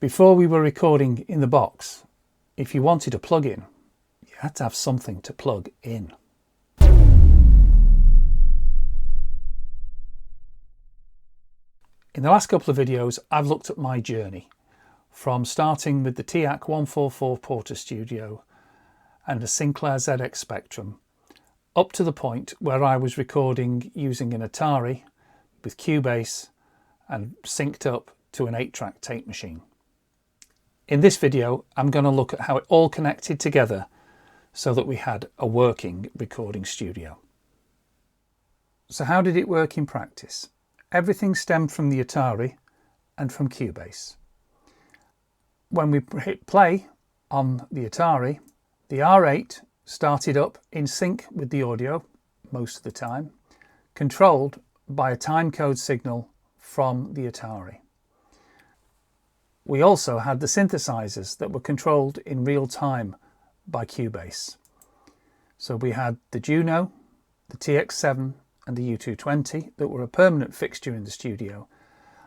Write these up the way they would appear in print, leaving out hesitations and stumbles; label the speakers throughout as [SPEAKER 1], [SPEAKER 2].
[SPEAKER 1] Before we were recording in the box, if you wanted a plug-in, you had to have something to plug in. In the last couple of videos, I've looked at my journey from starting with the TAC 144 Porter Studio and a Sinclair ZX Spectrum up to the point where I was recording using an Atari with Cubase and synced up to an 8-track tape machine. In this video, I'm going to look at how it all connected together so that we had a working recording studio. So how did it work in practice? Everything stemmed from the Atari and from Cubase. When we hit play on the Atari, the R8 started up in sync with the audio most of the time, controlled by a timecode signal from the Atari. We also had the synthesizers that were controlled in real time by Cubase. So we had the Juno, the TX7 and the U220 that were a permanent fixture in the studio,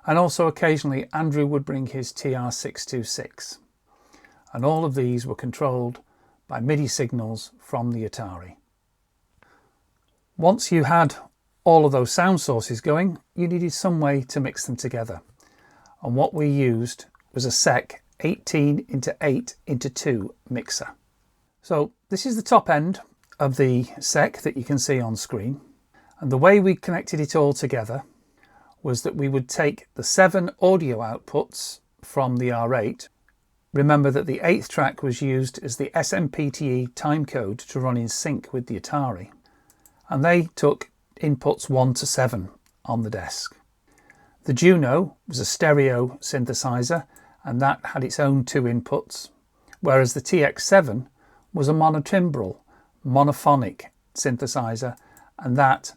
[SPEAKER 1] and also occasionally Andrew would bring his TR626, and all of these were controlled by MIDI signals from the Atari. Once you had all of those sound sources going, you needed some way to mix them together, and what we used was a SEC 18x8x2 mixer. So this is the top end of the SEC that you can see on screen, and the way we connected it all together was that we would take the 7 audio outputs from the R8. Remember that the 8th track was used as the SMPTE timecode to run in sync with the Atari, and they took inputs 1 to 7 on the desk. The Juno was a stereo synthesizer, and that had its own 2 inputs, whereas the TX7 was a monotimbral, monophonic synthesizer, and that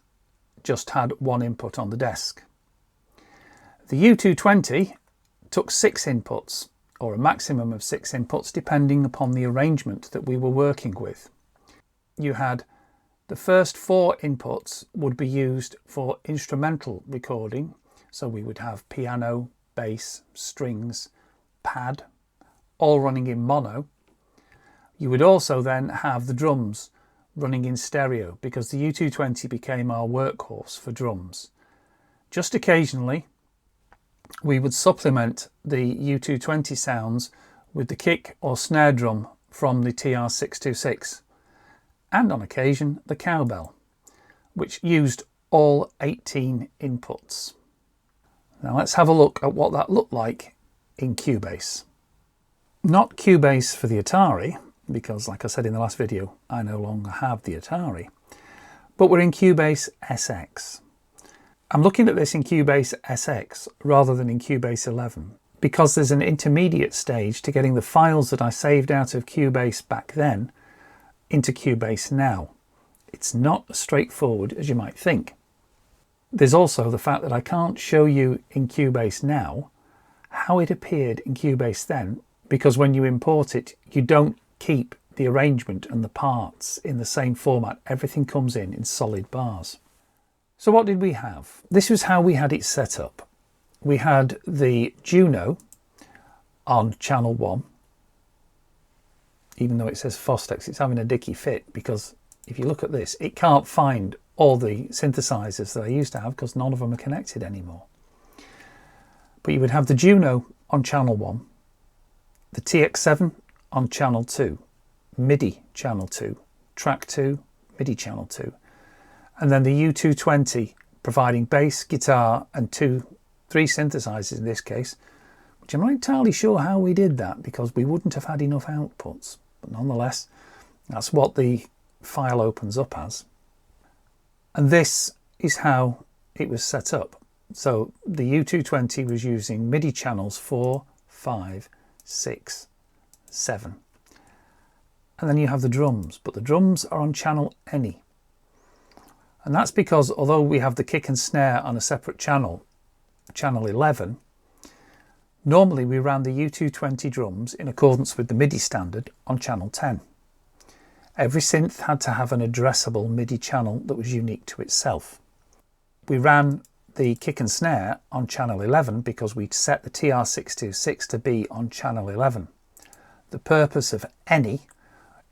[SPEAKER 1] just had 1 input on the desk. The U220 took 6 inputs, or a maximum of 6 inputs, depending upon the arrangement that we were working with. You had the first 4 inputs would be used for instrumental recording, so we would have piano, bass, strings, pad, all running in mono. You would also then have the drums running in stereo, because the U220 became our workhorse for drums. Just occasionally we would supplement the U220 sounds with the kick or snare drum from the TR626, and on occasion the cowbell, which used all 18 inputs. Now let's have a look at what that looked like in Cubase. Not Cubase for the Atari, because like I said in the last video, I no longer have the Atari, but we're in Cubase SX. I'm looking at this in Cubase SX rather than in Cubase 11, because there's an intermediate stage to getting the files that I saved out of Cubase back then into Cubase now. It's not as straightforward as you might think. There's also the fact that I can't show you in Cubase now how it appeared in Cubase then, because when you import it, you don't keep the arrangement and the parts in the same format. Everything comes in solid bars. So what did we have? This was how we had it set up. We had the Juno on channel 1. Even though it says Fostex, it's having a dicky fit, because if you look at this, it can't find all the synthesizers that I used to have because none of them are connected anymore. But you would have the Juno on channel 1, the TX7 on channel 2, MIDI channel 2, track 2, MIDI channel 2, and then the U220 providing bass, guitar and 3 synthesizers in this case, which I'm not entirely sure how we did that, because we wouldn't have had enough outputs, but nonetheless that's what the file opens up as. And this is how it was set up. So the U220 was using MIDI channels 4, 5, 6, 7. And then you have the drums, but the drums are on channel any. And that's because although we have the kick and snare on a separate channel, channel 11, normally we ran the U220 drums in accordance with the MIDI standard on channel 10. Every synth had to have an addressable MIDI channel that was unique to itself. We ran the kick and snare on channel 11 because we'd set the TR626 to be on channel 11. The purpose of any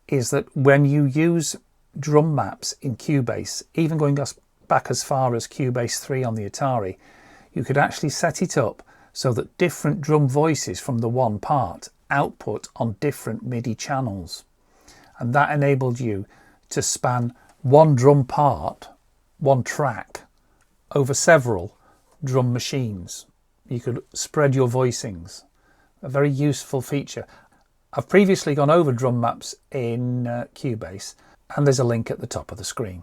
[SPEAKER 1] is that when you use drum maps in Cubase, even going back as far as Cubase 3 on the Atari, you could actually set it up so that different drum voices from the one part output on different MIDI channels. And that enabled you to span one drum part, one track, over several drum machines. You could spread your voicings. A very useful feature. I've previously gone over drum maps in Cubase, and there's a link at the top of the screen.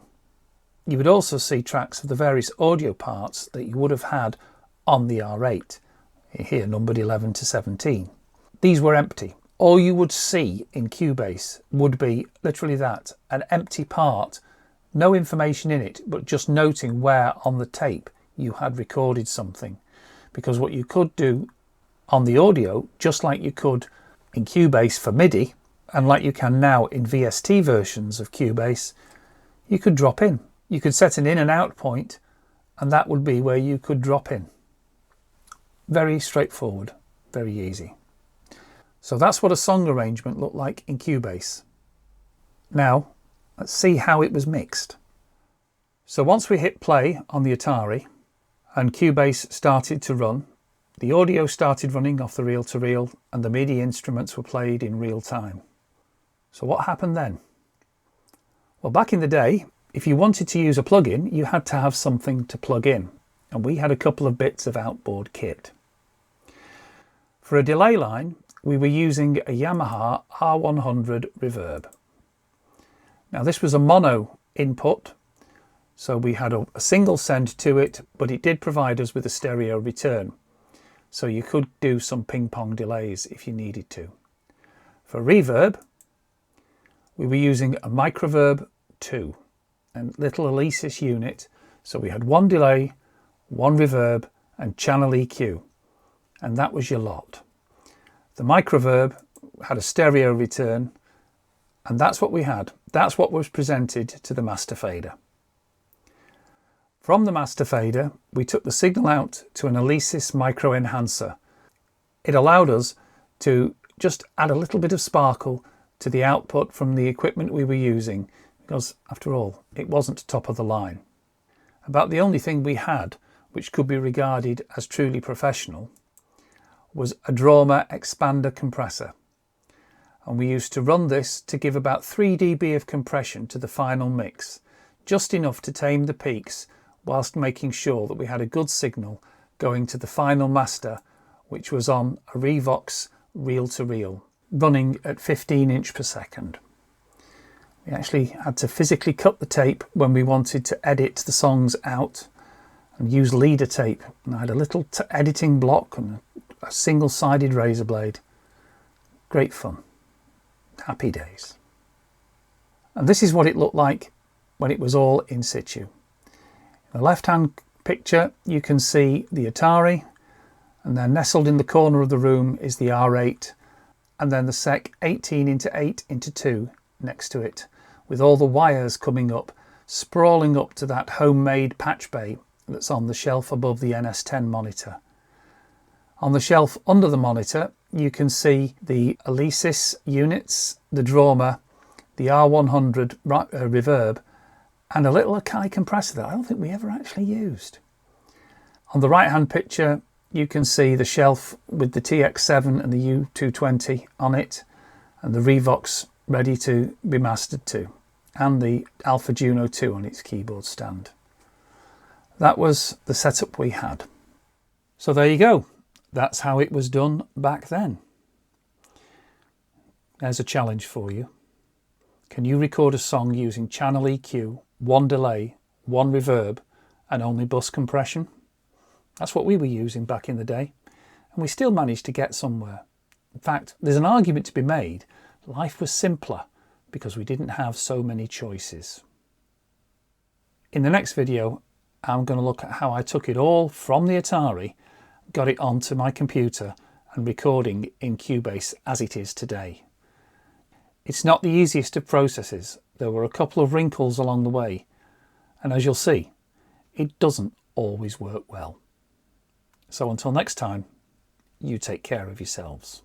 [SPEAKER 1] You would also see tracks of the various audio parts that you would have had on the R8, here numbered 11 to 17. These were empty. All you would see in Cubase would be literally that, an empty part, no information in it, but just noting where on the tape you had recorded something. Because what you could do on the audio, just like you could in Cubase for MIDI, and like you can now in VST versions of Cubase, you could drop in. You could set an in and out point, and that would be where you could drop in. Very straightforward, very easy. So that's what a song arrangement looked like in Cubase. Now, let's see how it was mixed. So once we hit play on the Atari and Cubase started to run, the audio started running off the reel-to-reel and the MIDI instruments were played in real time. So what happened then? Well, back in the day, if you wanted to use a plugin, you had to have something to plug in, and we had a couple of bits of outboard kit. For a delay line, we were using a Yamaha R100 Reverb. Now this was a mono input, so we had a single send to it, but it did provide us with a stereo return. So you could do some ping pong delays if you needed to. For reverb, we were using a Microverb 2, a little Alesis unit. So we had one delay, one reverb and channel EQ, and that was your lot. The Microverb had a stereo return, and that's what we had. That's what was presented to the master fader. From the master fader, we took the signal out to an Alesis micro enhancer. It allowed us to just add a little bit of sparkle to the output from the equipment we were using, because after all, it wasn't top of the line. About the only thing we had which could be regarded as truly professional was a Drama expander compressor, and we used to run this to give about 3 dB of compression to the final mix, just enough to tame the peaks whilst making sure that we had a good signal going to the final master, which was on a Revox reel-to-reel running at 15 inch per second. We actually had to physically cut the tape when we wanted to edit the songs out and use leader tape, and I had a little editing block and a single-sided razor blade. Great fun. Happy days. And this is what it looked like when it was all in situ. In the left-hand picture you can see the Atari, and then nestled in the corner of the room is the R8, and then the SEC 18x8x2 next to it, with all the wires coming up, sprawling up to that homemade patch bay that's on the shelf above the NS10 monitor. On the shelf under the monitor you can see the Alesis units, the Drama, the R100 Reverb, and a little Akai compressor that I don't think we ever actually used. On the right hand picture you can see the shelf with the TX7 and the U220 on it, and the Revox ready to be mastered to, and the Alpha Juno 2 on its keyboard stand. That was the setup we had. So there you go. That's how it was done back then. There's a challenge for you. Can you record a song using channel EQ, one delay, one reverb, and only bus compression? That's what we were using back in the day, and we still managed to get somewhere. In fact, there's an argument to be made. Life was simpler because we didn't have so many choices. In the next video, I'm going to look at how I took it all from the Atari, got it onto my computer, and recording in Cubase as it is today. It's not the easiest of processes. There were a couple of wrinkles along the way, and as you'll see, it doesn't always work well. So until next time, you take care of yourselves.